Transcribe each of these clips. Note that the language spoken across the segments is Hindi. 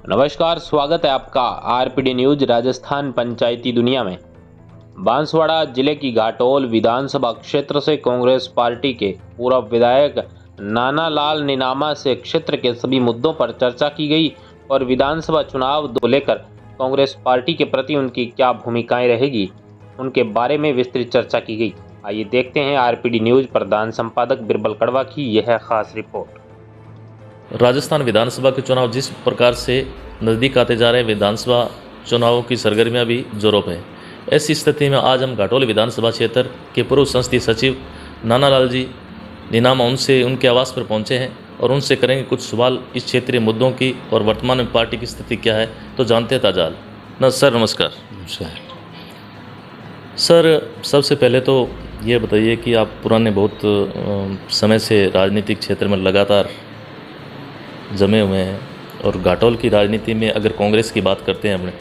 नमस्कार, स्वागत है आपका आरपीडी न्यूज राजस्थान पंचायती दुनिया में। बांसवाड़ा जिले की घाटोल विधानसभा क्षेत्र से कांग्रेस पार्टी के पूर्व विधायक नानालाल नीनामा से क्षेत्र के सभी मुद्दों पर चर्चा की गई और विधानसभा चुनाव को लेकर कांग्रेस पार्टी के प्रति उनकी क्या भूमिकाएं रहेगी, उनके बारे में विस्तृत चर्चा की गई। आइए देखते हैं आरपीडी न्यूज प्रधान संपादक बिरबल कड़वा की यह खास रिपोर्ट। राजस्थान विधानसभा के चुनाव जिस प्रकार से नज़दीक आते जा रहे हैं, विधानसभा चुनावों की सरगर्मियां भी जोरों पे हैं। ऐसी स्थिति में आज हम घाटोल विधानसभा क्षेत्र के पूर्व संसदीय सचिव नानालाल जी नीनामा उनके आवास पर पहुंचे हैं और उनसे करेंगे कुछ सवाल इस क्षेत्रीय मुद्दों की और वर्तमान में पार्टी की स्थिति क्या है। तो जानते हैं ताजाल सर। नमस्कार सर। सबसे पहले तो ये बताइए कि आप पुराने बहुत समय से राजनीतिक क्षेत्र में लगातार जमे हुए हैं और घाटोल की राजनीति में अगर कांग्रेस की बात करते हैं अपने,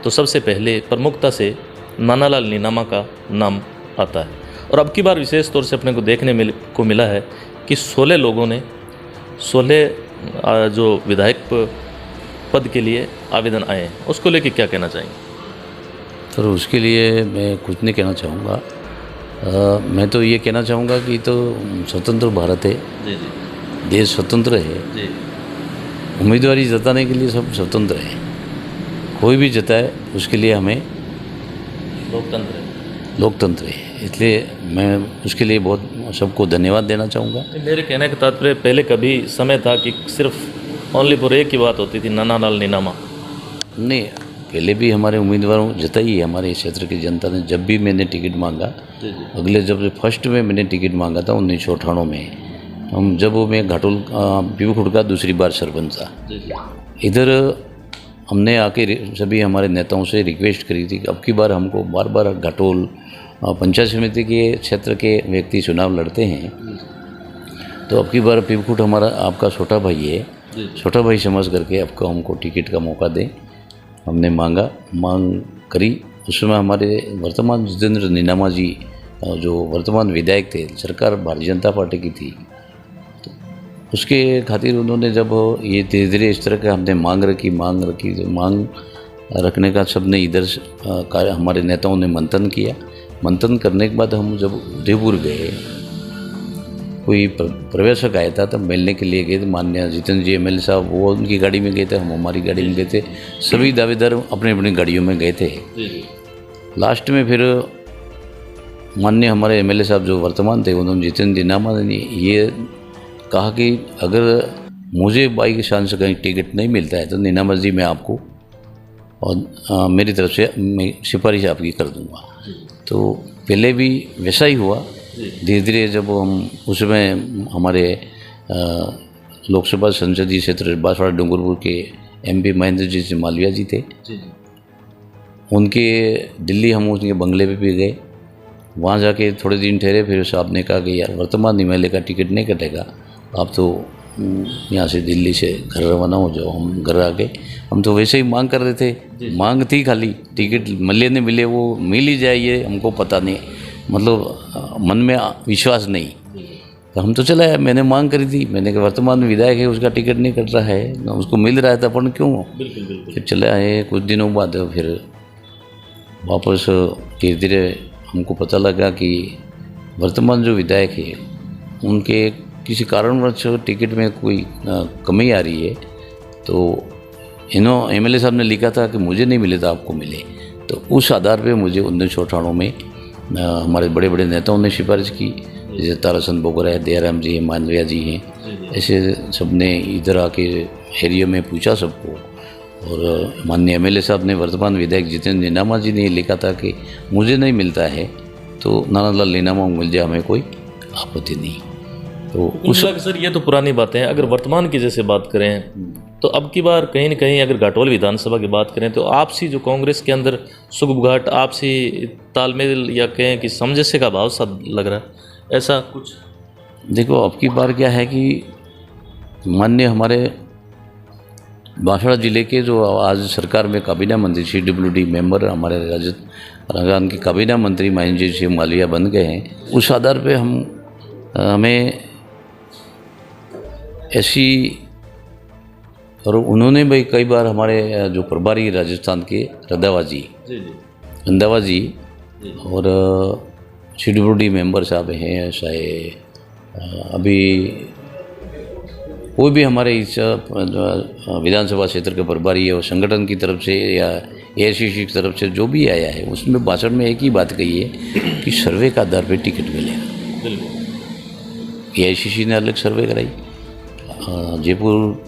तो सबसे पहले प्रमुखता से नानालाल नीनामा का नाम आता है। और अब की बार विशेष तौर से अपने को देखने को मिला है कि 16 लोगों ने 16 जो विधायक पद के लिए आवेदन आए हैं, उसको लेके क्या कहना चाहेंगे? सर, उसके लिए मैं कुछ नहीं कहना चाहूँगा। मैं तो ये कहना चाहूँगा कि तो स्वतंत्र भारत है जी, देश स्वतंत्र है जी। उम्मीदवारी जताने के लिए सब स्वतंत्र है, कोई भी जताए उसके लिए हमें लोकतंत्र है, इसलिए मैं उसके लिए बहुत सबको धन्यवाद देना चाहूँगा। मेरे कहने का तात्पर्य, पहले कभी समय था कि सिर्फ ओनली फॉर एक ही बात होती थी, नानालाल नीनामा। नहीं, पहले भी हमारे उम्मीदवारों जताई है हमारे क्षेत्र की जनता ने। जब भी मैंने टिकट मांगा, अगले जब फर्स्ट में मैंने टिकट मांगा था 1998 में, जब मैं घाटोल पीवखुड़ का दूसरी बार सरपंच था। इधर हमने आके सभी हमारे नेताओं से रिक्वेस्ट करी थी कि अब की बार हमको बार बार घाटोल पंचायत समिति के क्षेत्र के व्यक्ति चुनाव लड़ते हैं, तो अब की बार पीवखुड़ हमारा आपका छोटा भाई है, छोटा भाई समझ करके आपको हमको टिकट का मौका दें। हमने मांग करी। उस समय हमारे वर्तमान जितेंद्र नीनामा जी जो वर्तमान विधायक थे, सरकार भारतीय जनता पार्टी की थी, तो उसके खातिर उन्होंने जब ये धीरे धीरे इस तरह का हमने मांग रखी तो मांग रखने का सबने इधर हमारे नेताओं ने मंथन किया। मंथन करने के बाद हम जब उदयपुर गए, कोई प्रवेशक आया था तब मिलने के लिए गए थे, माननीय जितेंद्र जी एमएलए साहब, वो उनकी गाड़ी में गए थे, हम हमारी गाड़ी में गए थे, सभी दावेदार अपनी अपनी गाड़ियों में गए थे। लास्ट में फिर माननीय हमारे एमएलए साहब जो वर्तमान थे, उन्होंने जितेंद्र नीनामा ने ये कहा कि अगर मुझे बाई के शान से कहीं टिकट नहीं मिलता है तो नीनामा जी मैं आपको और मेरी तरफ से मैं सिफारिश आपकी कर दूंगा। तो पहले भी वैसा ही हुआ। धीरे धीरे जब हम उसमें हमारे लोकसभा संसदीय क्षेत्र बांसवाड़ा डूंगरपुर के एमपी महेंद्र जी से मालविया जी थे, उनके दिल्ली हम उनके बंगले पे भी गए। वहाँ जाके थोड़े दिन ठहरे, फिर साहब ने कहा कि यार वर्तमान एमएलए का टिकट नहीं कटेगा, आप तो यहाँ से दिल्ली से घर रवाना हो जाओ। हम घर आ गए। हम तो वैसे ही मांग कर रहे थे, मांग थी खाली, टिकट मिले नहीं मिले, वो मिल ही जाए ये हमको पता नहीं, मतलब मन में विश्वास नहीं। तो हम तो चला है, मैंने मांग करी थी, मैंने कहा वर्तमान विधायक है उसका टिकट नहीं कट रहा है, उसको मिल रहा है तो अपन क्यों। फिर चले आए। कुछ दिनों बाद फिर वापस धीरे धीरे हमको पता लगा कि वर्तमान जो विधायक है उनके किसी कारणवश टिकट में कोई कमी आ रही है। तो एमएलए साहब ने लिखा था कि मुझे नहीं मिले तो आपको मिले। तो उस आधार पे मुझे 1998 में हमारे बड़े बड़े नेताओं ने सिफारिश की, जैसे ताराचंद बोगरा है, दयाराम जी हैं, मालविया जी हैं, ऐसे सब ने इधर आके एरिया में पूछा सबको। और माननीय एमएलए साहब ने वर्तमान विधायक जितेंद्र नीनामा जी ने लिखा था कि मुझे नहीं मिलता है तो नानालाल नीनामा मिल जाए, हमें कोई आपत्ति नहीं। तो उस सर, ये तो पुरानी बातें हैं। अगर वर्तमान की जैसे बात करें तो अब की बार कहीं न कहीं अगर घाटोल विधानसभा की बात करें तो आपसी जो कांग्रेस के अंदर सुगबुगाहट, आपसी तालमेल या कहें कि समझौते का भाव सा लग रहा है, ऐसा कुछ? देखो, अब की बार क्या है कि माननीय हमारे बांसवाड़ा जिले के जो आज सरकार में काबीना मंत्री CWD मेंबर हमारे राजस्थान के काबीना मंत्री महेंद्र जी सिंह मालविया बन गए हैं। उस आधार पे हमें ऐसी और उन्होंने भाई कई बार हमारे जो प्रभारी राजस्थान के रंधावा जी और CWD मेंबर साहब हैं, चाहे अभी कोई भी हमारे इस विधानसभा क्षेत्र के प्रभारी है और संगठन की तरफ से या AICC की तरफ से जो भी आया है, उसमें भाषण में एक ही बात कही है कि सर्वे का आधार पर टिकट मिलेगा। AICC ने अलग सर्वे कराई, जयपुर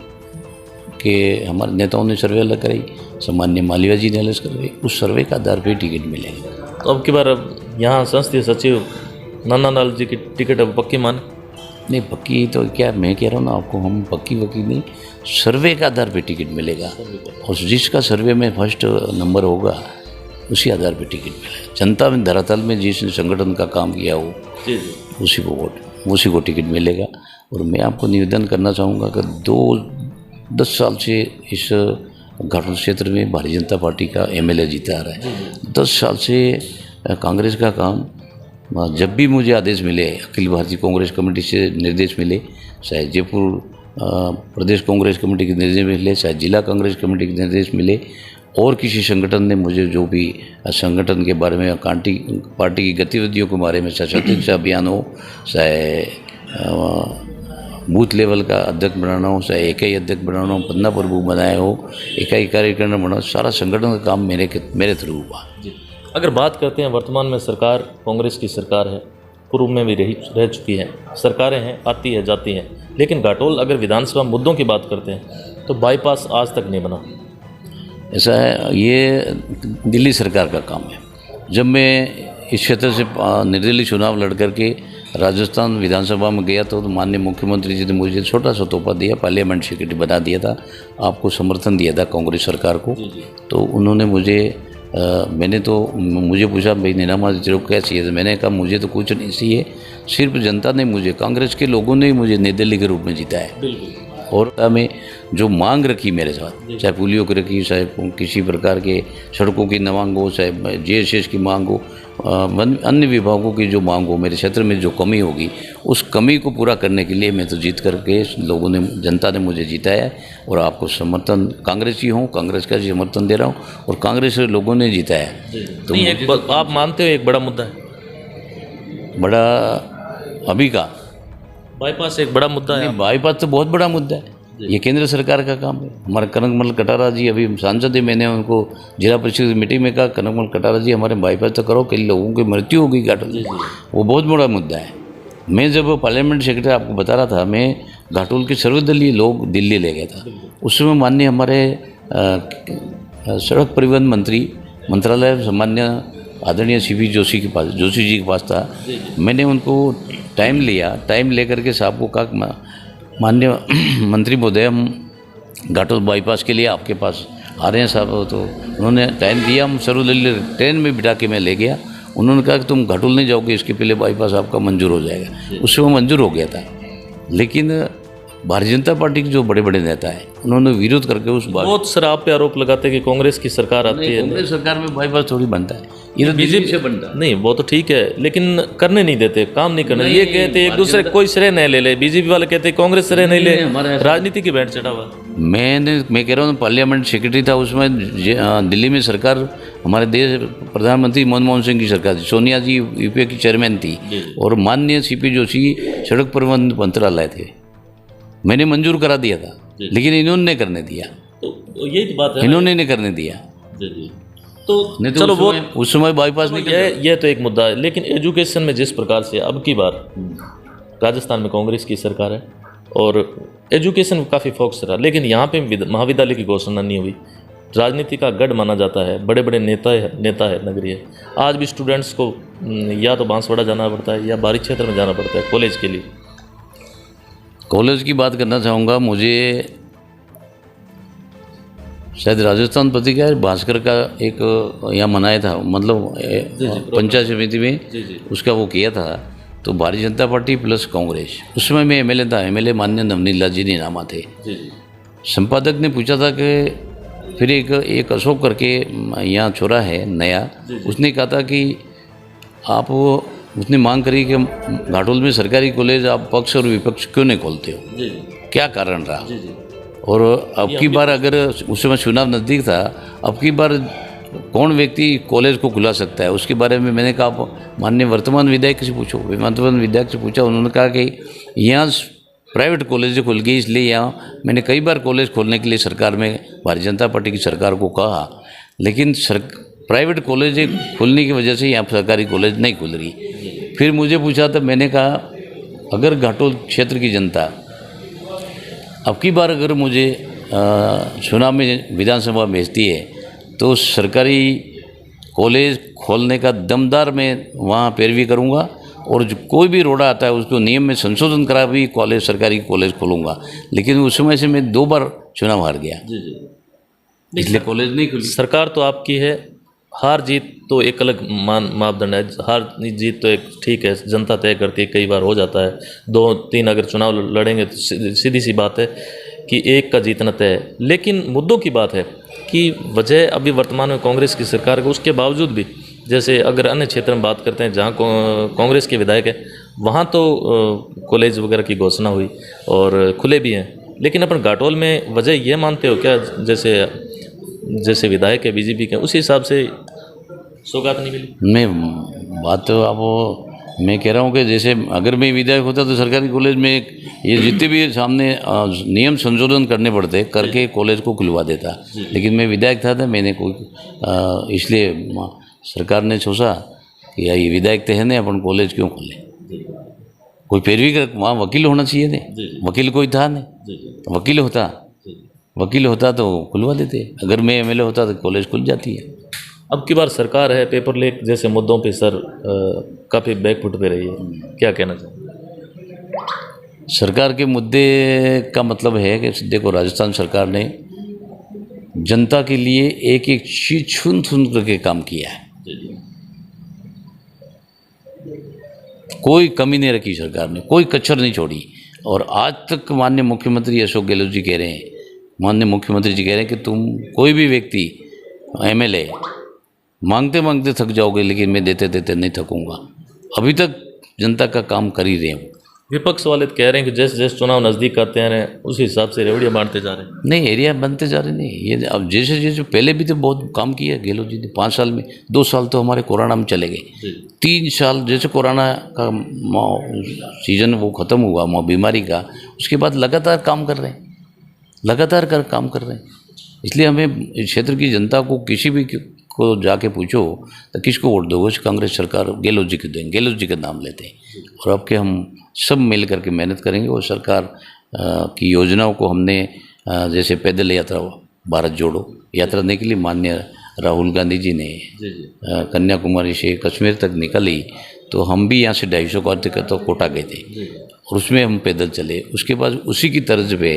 के हमारे नेताओं ने सर्वे अलग कराई, सामान्य मालवीय जी ने अलग सर्वे, उस सर्वे का आधार पर टिकट मिलेगा। तो अब की बार यहाँ संसदीय सचिव नाना लाल जी की टिकट अब पक्की मान? नहीं, पक्की तो क्या, मैं कह रहा हूँ ना आपको, हम पक्की वकील नहीं, सर्वे का आधार पे टिकट मिलेगा और जिसका सर्वे में फर्स्ट नंबर होगा उसी आधार पे टिकट मिलेगा। जनता में धरातल में जिसने संगठन का काम किया हो उसी को टिकट मिलेगा। और मैं आपको निवेदन करना चाहूँगा कि 10 साल से इस घाटोल क्षेत्र में भारतीय जनता पार्टी का MLA जीता आ रहा है। 10 साल से कांग्रेस का काम, जब भी मुझे आदेश मिले, अखिल भारतीय कांग्रेस कमेटी से निर्देश मिले, चाहे जयपुर प्रदेश कांग्रेस कमेटी के निर्देश मिले, चाहे जिला कांग्रेस कमेटी के निर्देश मिले, और किसी संगठन ने मुझे जो भी संगठन के बारे में, पार्टी की गतिविधियों के बारे में, चाहे शिक्षा अभियान हो, चाहे बूथ लेवल का अध्यक्ष बनाना हो, चाहे इकाई अध्यक्ष बनाना हो, पन्ना प्रमुख बनाया हो, इकाई कार्यकर्ता बनाना, सारा संगठन का काम मेरे थ्रू हुआ। अगर बात करते हैं वर्तमान में, सरकार कांग्रेस की सरकार है, पूर्व में भी रह चुकी है, सरकारें हैं, आती है जाती हैं, लेकिन घाटोल अगर विधानसभा मुद्दों की बात करते हैं तो बाईपास आज तक नहीं बना। ऐसा है, ये दिल्ली सरकार का काम है। जब मैं इस क्षेत्र से निर्दलीय चुनाव लड़ करके राजस्थान विधानसभा में गया तो माननीय मुख्यमंत्री जी ने मुझे छोटा सा तोहफा दिया, पार्लियामेंट सेक्रेटरी बना दिया था, आपको समर्थन दिया था कांग्रेस सरकार को। तो उन्होंने मुझे पूछा भाई नीनामा तेरे को क्या चाहिए, तो मैंने कहा मुझे तो कुछ नहीं चाहिए, सिर्फ जनता ने मुझे, कांग्रेस के लोगों ने मुझे निर्दलीय के रूप में जीता है। और हमें जो मांग रखी मेरे साथ, चाहे पुलियों की रखी, चाहे किसी प्रकार के सड़कों की मांग हो, चाहे JSS की मांग हो, अन्य विभागों की जो मांग हो, मेरे क्षेत्र में जो कमी होगी उस कमी को पूरा करने के लिए मैं तो जीत करके लोगों ने, जनता ने मुझे जिताया है। और आपको समर्थन कांग्रेसी हूँ, कांग्रेस का समर्थन दे रहा हूँ और कांग्रेस के लोगों ने जिताया है। तो आप मानते हो एक बड़ा मुद्दा है? बड़ा अभी का बाईपास एक बड़ा मुद्दा है? बाईपास तो बहुत बड़ा मुद्दा है, ये केंद्र सरकार का काम है। हमारे कनकमल कटारा जी अभी सांसद है, मैंने उनको जिला परिषद की मीटिंग में कहा, कनकमल कटारा जी हमारे बाईपास तो करो, कई लोगों की मृत्यु हो गई घाटोल, वो बहुत बड़ा मुद्दा है। मैं जब पार्लियामेंट सेक्रेटरी आपको बता रहा था, मैं घाटोल के सर्वदलीय लोग दिल्ली ले गया था, उस समय माननीय हमारे सड़क परिवहन मंत्री मंत्रालय सामान्य आदरणीय CP जोशी जी के पास था। मैंने उनको टाइम ले करके साहब को कहा, माननीय मंत्री महोदय हम घाटोल बाईपास के लिए आपके पास आ रहे हैं साहब। तो उन्होंने टाइम दिया, हम सर्वदलीय ट्रेन में बिठा के मैं ले गया। उन्होंने कहा कि तुम घाटोल नहीं जाओगे, इसके पहले बाईपास आपका मंजूर हो जाएगा। उससे वो मंजूर हो गया था, लेकिन भारतीय जनता पार्टी के जो बड़े बड़े नेता है उन्होंने विरोध करके उस बात, बहुत सारा आप पे आरोप लगाते हैं कि कांग्रेस की सरकार आती है, कांग्रेस सरकार में बाईपास थोड़ी बनता है, ये तो बीजेपी से बनता है। नहीं वो तो ठीक है, लेकिन करने नहीं देते, काम नहीं करने। ये कहते एक दूसरे कोई श्रेय नहीं ले, बीजेपी वाले कहते कांग्रेस श्रेय नहीं ले, राजनीति की भेंट चढ़ा हुआ। मैं कह रहा हूँ पार्लियामेंट सेक्रेटरी था उसमें, दिल्ली में सरकार हमारे देश प्रधानमंत्री मनमोहन सिंह की सरकार थी, सोनिया जी UPA की चेयरमैन थी और माननीय CP जोशी सड़क परिवहन मंत्रालय थे। मैंने मंजूर करा दिया था, लेकिन इन्होंने नहीं करने दिया। तो यही बात है, इन्होंने नहीं करने दिया। तो चलो वो उस समय बाईपास नहीं, ये तो एक मुद्दा है। लेकिन एजुकेशन में जिस प्रकार से अब की बार राजस्थान में कांग्रेस की सरकार है और एजुकेशन में काफ़ी फोकस रहा, लेकिन यहाँ पे महाविद्यालय की घोषणा नहीं हुई। राजनीति का गढ़ माना जाता है, बड़े बड़े नेता है नगरीय, आज भी स्टूडेंट्स को या तो बांसवाड़ा जाना पड़ता है या बाहरी क्षेत्र में जाना पड़ता है कॉलेज के लिए। कॉलेज की बात करना चाहूँगा, मुझे शायद राजस्थान पत्रिका भास्कर का एक यहाँ मनाया था, मतलब पंचायत समिति में उसका वो किया था, तो भारतीय जनता पार्टी प्लस कांग्रेस, उसमें मैं MLA था, MLA माननीय नवनीत लाल जी नीनामा थे। संपादक ने पूछा था कि फिर एक अशोक करके यहाँ छोरा है नया, उसने कहा था कि आप, उसने मांग करी कि घाटोल में सरकारी कॉलेज आप पक्ष और विपक्ष क्यों नहीं खोलते हो, क्या कारण रहा। और अब की बार अगर उस समय चुनाव नज़दीक था, अब की बार कौन व्यक्ति कॉलेज को खुला सकता है, उसके बारे में मैंने कहा माननीय वर्तमान विधायक से पूछो। वर्तमान विधायक से पूछा, उन्होंने कहा कि यहाँ प्राइवेट कॉलेज खुल गई, इसलिए यहाँ मैंने कई बार कॉलेज खोलने के लिए सरकार में भारतीय जनता पार्टी की सरकार को कहा, लेकिन प्राइवेट कॉलेज खुलने की वजह से यहाँ सरकारी कॉलेज नहीं खुल रही। फिर मुझे पूछा तो मैंने कहा अगर घाटोल क्षेत्र की जनता अब की बार अगर मुझे चुनाव में विधानसभा भेजती है तो सरकारी कॉलेज खोलने का दमदार मैं वहाँ पैरवी करूँगा, और जो कोई भी रोड़ा आता है उसको नियम में संशोधन करा भी कॉलेज सरकारी कॉलेज खोलूँगा। लेकिन उस समय से मैं 2 बार चुनाव हार गया, इसलिए कॉलेज नहीं खुली। सरकार तो आपकी है, हार जीत तो एक अलग मापदंड है। हार जीत तो एक ठीक है, जनता तय करती है, कई बार हो जाता है 2-3 अगर चुनाव लड़ेंगे तो सीधी सी बात है कि एक का जीतना तय है। लेकिन मुद्दों की बात है कि वजह अभी वर्तमान में कांग्रेस की सरकार को, उसके बावजूद भी जैसे अगर अन्य क्षेत्र में बात करते हैं जहाँ कांग्रेस के विधायक है वहाँ तो कॉलेज वगैरह की घोषणा हुई और खुले भी हैं, लेकिन अपन घाटोल में वजह ये मानते हो क्या जैसे विधायक है बीजेपी के उसी हिसाब से सौगात नहीं मिली? मैं बात तो आप मैं कह रहा हूँ कि जैसे अगर मैं विधायक होता तो सरकारी कॉलेज में ये जितने भी सामने नियम संशोधन करने पड़ते करके कॉलेज को खुलवा देता, लेकिन मैं विधायक था तो मैंने कोई इसलिए सरकार ने सोचा कि ये विधायक तो है नहीं, अपन कॉलेज क्यों खोले, कोई पैरवी कर, वहाँ वकील होना चाहिए थे, वकील कोई था नहीं, वकील होता तो खुलवा देते, अगर मैं एमएलए होता तो कॉलेज खुल जाती है। अब की बार सरकार है, पेपर लीक जैसे मुद्दों पे सर काफ़ी बैकफुट पे रही है, क्या कहना चाहिए? सरकार के मुद्दे का मतलब है कि देखो राजस्थान सरकार ने जनता के लिए एक एक चीज चुन करके काम किया है, कोई कमी नहीं रखी सरकार ने, कोई कच्चर नहीं छोड़ी। और आज तक माननीय मुख्यमंत्री अशोक गहलोत जी कह रहे हैं, माननीय मुख्यमंत्री जी कह रहे हैं कि तुम कोई भी व्यक्ति एमएलए मांगते मांगते थक जाओगे, लेकिन मैं देते देते नहीं थकूंगा। अभी तक जनता का काम कर ही रहे हूँ। विपक्ष वाले कह रहे हैं कि जैसे जैसे चुनाव नज़दीक आते हैं उसी हिसाब से रेवड़ियाँ बांटते जा रहे हैं। नहीं, एरिया बनते जा रहे नहीं, ये अब जैसे जैसे पहले भी तो बहुत काम किया गहलोत जी ने 5 साल में। 2 साल तो हमारे कोरोना में चले गए, 3 साल जैसे कोरोना का सीजन वो ख़त्म हुआ बीमारी का, उसके बाद लगातार काम कर रहे हैं, लगातार काम कर रहे हैं। इसलिए हमें क्षेत्र की जनता को किसी भी को जाके पूछो तो किसको वोट दोगे, कांग्रेस सरकार गहलोत जी को देंगे, गहलोत जी का नाम लेते हैं। और अब के हम सब मिल करके मेहनत करेंगे और सरकार की योजनाओं को हमने जैसे पैदल यात्रा भारत जोड़ो यात्रा निकली, माननीय राहुल गांधी जी ने कन्याकुमारी से कश्मीर तक निकाली, तो हम भी यहाँ से 250 किलोमीटर तो कोटा गए थे और उसमें हम पैदल चले। उसके बाद उसी की तर्ज पे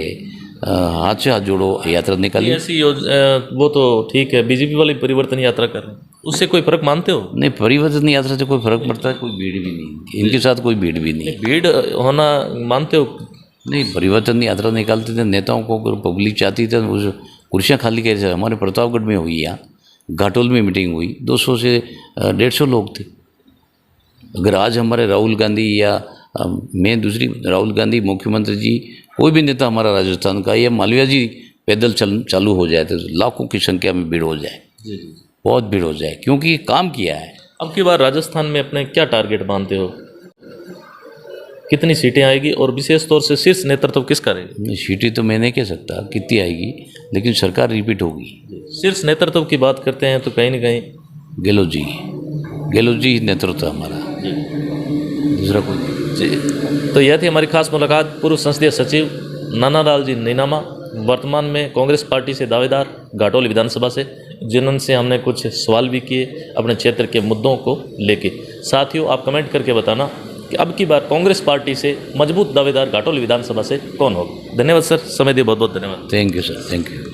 हाथ से हाथ जोड़ो यात्रा निकाली। ऐसी वो तो ठीक है, बीजेपी वाली परिवर्तन यात्रा कर रहे हैं, उससे कोई फर्क मानते हो? नहीं, परिवर्तन यात्रा से कोई फर्क पड़ता है? कोई भीड़ भी नहीं, इनके साथ कोई भीड़ भी नहीं। भीड़ होना मानते हो? नहीं, परिवर्तन यात्रा निकालते थे नेताओं को, अगर पब्लिक चाहती थी उस कुर्सियाँ खाली कैसे। हमारे प्रतापगढ़ में हुई, यहाँ घाटोल में मीटिंग हुई, 200 से 150 लोग थे। अगर आज हमारे राहुल गांधी या मैं दूसरी राहुल गांधी मुख्यमंत्री जी, कोई भी नेता हमारा राजस्थान का या मालवीय जी पैदल चालू हो जाए तो लाखों की संख्या में भीड़ हो जाए, बहुत भीड़ हो जाए, क्योंकि काम किया है। अब की बार राजस्थान में अपने क्या टारगेट मानते हो, कितनी सीटें आएगी और विशेष तौर से शीर्ष नेतृत्व किसका रहेगा? सीटें तो मैं नहीं कह सकता कितनी आएगी, लेकिन सरकार रिपीट होगी। शीर्ष नेतृत्व की बात करते हैं तो कहीं ना कहीं गहलोत जी नेतृत्व हमारा, दूसरा कोई। तो यह थी हमारी खास मुलाकात पूर्व संसदीय सचिव नानालाल जी नीनामा, वर्तमान में कांग्रेस पार्टी से दावेदार घाटोल विधानसभा से, जिनसे हमने कुछ सवाल भी किए अपने क्षेत्र के मुद्दों को लेके। साथियों, आप कमेंट करके बताना कि अब की बार कांग्रेस पार्टी से मजबूत दावेदार घाटोल विधानसभा से कौन होगा। धन्यवाद सर, समय दिए बहुत बहुत धन्यवाद। Thank you sir, thank you.